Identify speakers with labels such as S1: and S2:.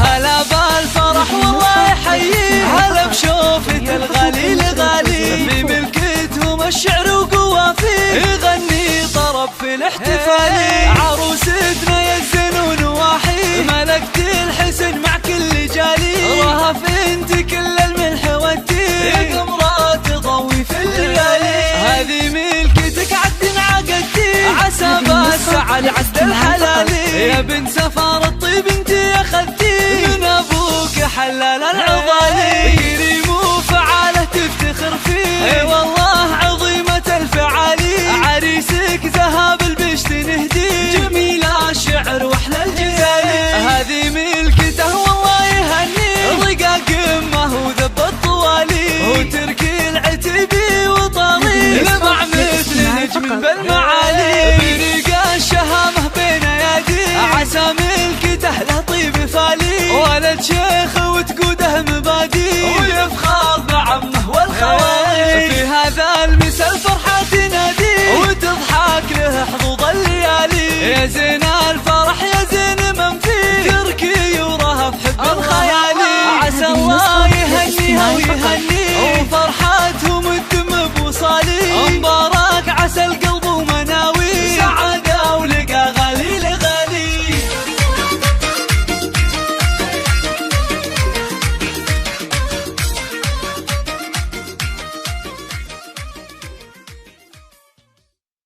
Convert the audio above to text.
S1: هلا بالفرح والله يحييه، هلا بشوفة الغالي الغالي، في ملكتهم الشعر وقوافيه، يغني طرب في الاحتفال. عروستنا يا الزنون واحي، ملكت الحسن مع كل جالي، رهف انت كل الملح والتين، يا قمرة تضوي في الليالي. هذه ملكتك عد عقدتي، عسى بالسعد عد الحلالي، يا بنت سفار الطيب انت اخذتي، من ابوك حلال العضالي، كريم وفعاله تفتخر فيه، اي والله عظيمة الفعالي، عريسك ذهب البشت نهدي، جميل الشعر واحلى الجزالي. هذه ملكته والله يهني، رقاق امه وذب الطوالي، وتركي العتبي وطاري، لمع مثل نجم بالمعالي، برقا الشهامه بين ايادي، عسى ملكته له طيب فالي، ولد شيخ وتقوده مبادي، ويفخر بعمه والخوالي، في هذا المسا الفرحة تنادي، وتضحك له حظوظ الليالي، يا